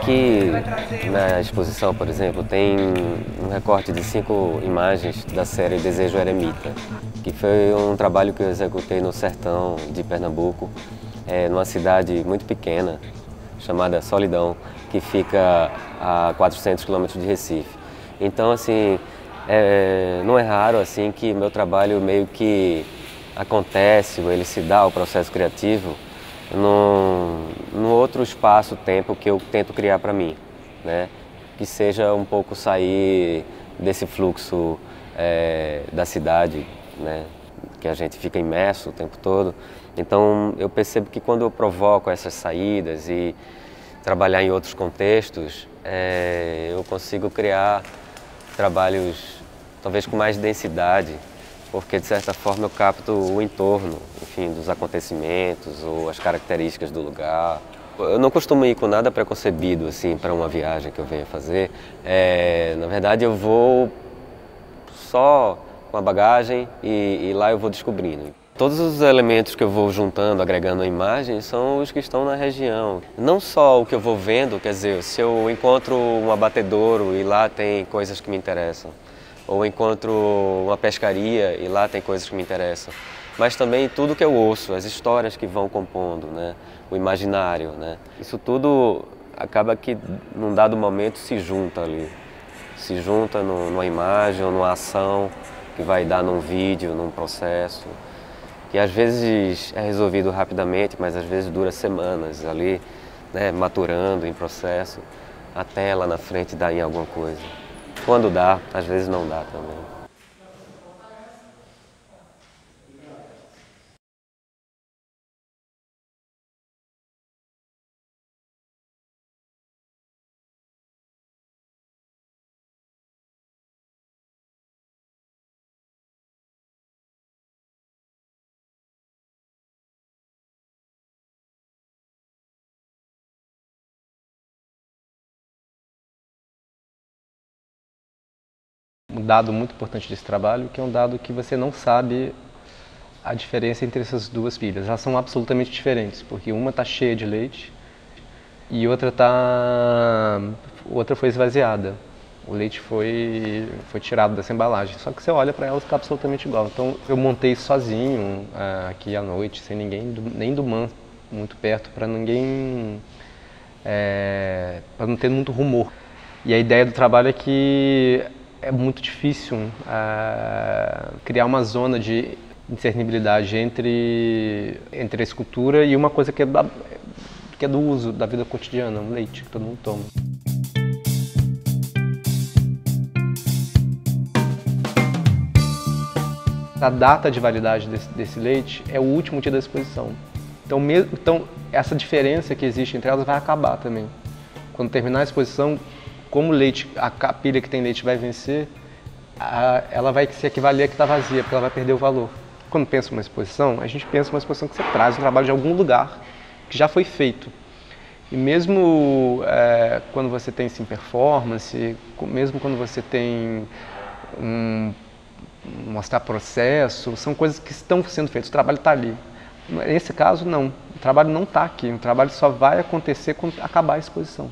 Aqui na exposição, por exemplo, tem um recorte de 5 imagens da série Desejo Eremita, que foi um trabalho que eu executei no sertão de Pernambuco, numa cidade muito pequena, chamada Solidão, que fica a 400 quilômetros de Recife. Então, assim, não é raro assim que meu trabalho meio que acontece, ou ele se dá, o processo criativo, num outro espaço-tempo que eu tento criar para mim, né? Que seja um pouco sair desse fluxo da cidade, né? Que a gente fica imerso o tempo todo. Então eu percebo que quando eu provoco essas saídas e trabalhar em outros contextos, eu consigo criar trabalhos talvez com mais densidade, porque de certa forma eu capto o entorno, enfim, dos acontecimentos ou as características do lugar. Eu não costumo ir com nada preconcebido assim para uma viagem que eu venha fazer. Na verdade eu vou só com a bagagem e lá eu vou descobrindo. Todos os elementos que eu vou juntando, agregando a imagem, são os que estão na região. Não só o que eu vou vendo, quer dizer, se eu encontro um abatedouro e lá tem coisas que me interessam, ou encontro uma pescaria e lá tem coisas que me interessam, mas também tudo que eu ouço, as histórias que vão compondo, né? O imaginário, né? Isso tudo acaba que num dado momento se junta ali, se junta numa imagem ou numa ação que vai dar num vídeo, num processo, que às vezes é resolvido rapidamente, mas às vezes dura semanas ali, né? Maturando em processo, até lá na frente dar em alguma coisa. Quando dá, às vezes não dá também. Um dado muito importante desse trabalho, que é um dado que você não sabe a diferença entre essas duas pilhas. Elas são absolutamente diferentes, porque uma está cheia de leite e outra foi esvaziada. O leite foi tirado dessa embalagem, só que você olha para ela e está absolutamente igual. Então eu montei sozinho aqui à noite, sem ninguém, nem do Man muito perto, para ninguém, para não ter muito rumor. E a ideia do trabalho é que é muito difícil criar uma zona de discernibilidade entre a escultura e uma coisa que é do uso da vida cotidiana, o leite que todo mundo toma. A data de validade desse leite é o último dia da exposição. Então essa diferença que existe entre elas vai acabar também. Quando terminar a exposição, como o leite, a pilha que tem leite vai vencer, ela vai se equivaler à que está vazia, porque ela vai perder o valor. Quando pensa em uma exposição, a gente pensa em uma exposição que você traz um trabalho de algum lugar que já foi feito. E mesmo quando você tem sim, performance, mesmo quando você tem mostrar processo, são coisas que estão sendo feitas, o trabalho está ali. Nesse caso, não. O trabalho não está aqui, o trabalho só vai acontecer quando acabar a exposição.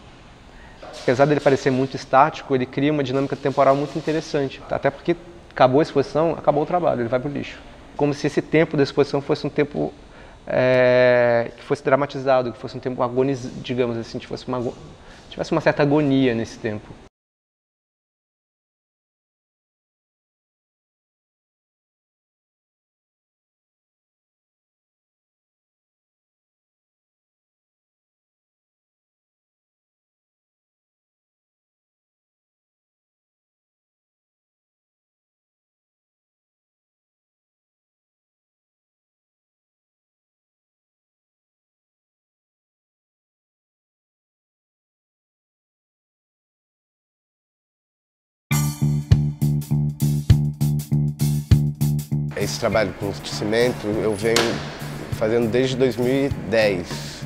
Apesar dele parecer muito estático, ele cria uma dinâmica temporal muito interessante. Até porque acabou a exposição, acabou o trabalho, ele vai para o lixo. Como se esse tempo da exposição fosse um tempo que fosse dramatizado, que fosse um tempo agonizado, digamos assim, tivesse uma certa agonia nesse tempo. Esse trabalho com cimento eu venho fazendo desde 2010.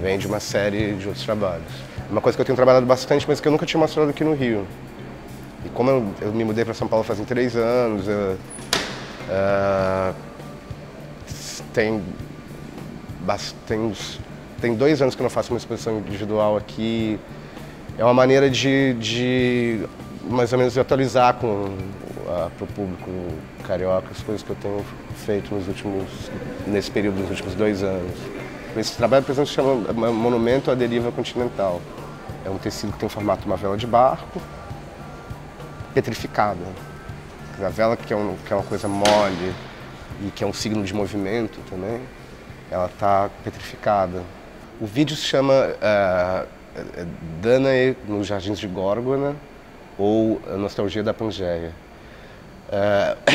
Vem de uma série de outros trabalhos. Uma coisa que eu tenho trabalhado bastante, mas que eu nunca tinha mostrado aqui no Rio. E como eu me mudei para São Paulo fazem 3 anos, tem 2 anos que eu não faço uma exposição individual aqui. É uma maneira de mais ou menos atualizar para o público carioca as coisas que eu tenho feito nesse período dos últimos 2 anos. Esse trabalho, por exemplo, se chama Monumento à Deriva Continental. É um tecido que tem o formato de uma vela de barco, petrificada. A vela, que é uma coisa mole e que é um signo de movimento também, ela está petrificada. O vídeo se chama Danae nos Jardins de Górgona ou A Nostalgia da Pangeia.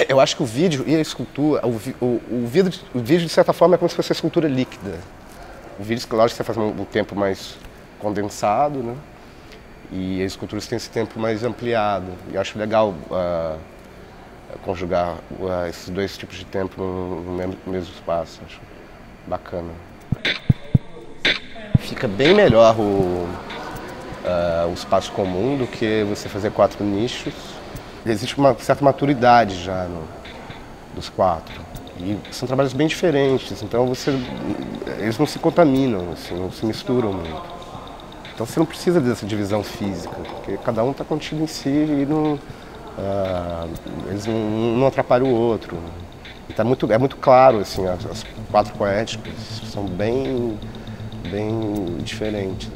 Eu acho que o vídeo e a escultura, o vídeo de certa forma é como se fosse a escultura líquida. O vídeo, lógico, você faz um tempo mais condensado, né? E a escultura tem esse tempo mais ampliado. E eu acho legal conjugar esses 2 tipos de tempo no mesmo espaço. Acho bacana. Fica bem melhor o espaço comum do que você fazer 4 nichos. Existe uma certa maturidade já dos 4. E são trabalhos bem diferentes, então eles não se contaminam, assim, não se misturam muito. Então você não precisa dessa divisão física, porque cada um está contido em si e eles não atrapalham o outro. E é muito claro, assim, as 4 poéticas são bem diferentes.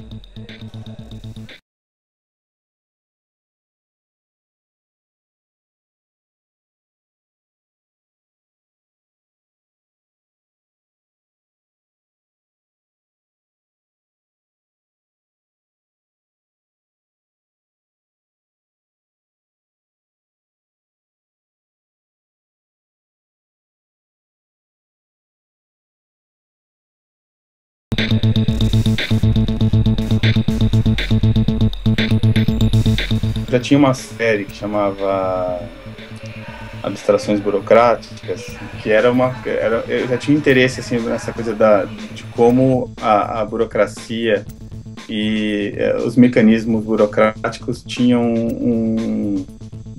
Já tinha uma série que chamava Abstrações Burocráticas, que eu já tinha interesse assim, nessa coisa de como a burocracia e os mecanismos burocráticos tinham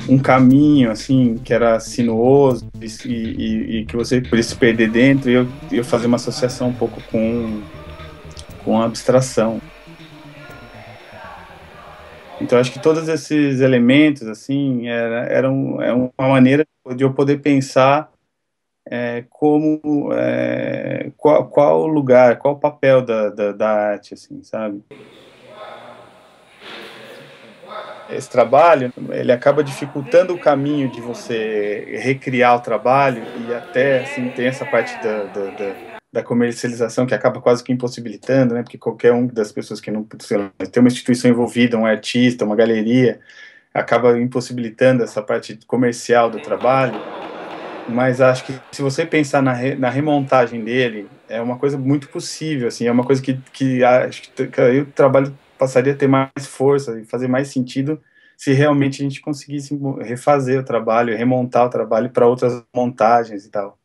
um caminho assim que era sinuoso e que você podia se perder dentro, e eu fazia uma associação um pouco com a abstração. Então acho que todos esses elementos assim é uma maneira de eu poder pensar qual o lugar, qual o papel da arte, assim, sabe? Esse trabalho, ele acaba dificultando o caminho de você recriar o trabalho, e até, assim, tem essa parte da comercialização que acaba quase que impossibilitando, né? Porque qualquer uma das pessoas que não, sei lá, tem uma instituição envolvida, um artista, uma galeria, acaba impossibilitando essa parte comercial do trabalho. Mas acho que se você pensar na remontagem dele, é uma coisa muito possível, assim, é uma coisa que acho que aí o trabalho passaria a ter mais força e fazer mais sentido se realmente a gente conseguisse refazer o trabalho, remontar o trabalho para outras montagens e tal.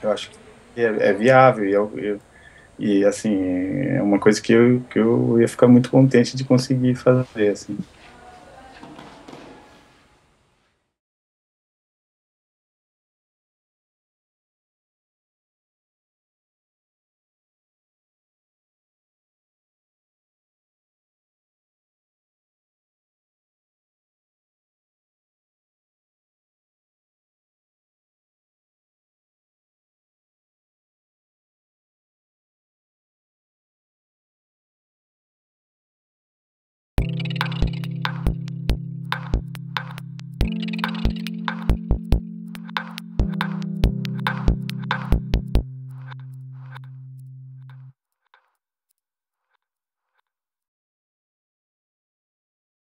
Eu acho que é viável e assim, é uma coisa que eu ia ficar muito contente de conseguir fazer, assim.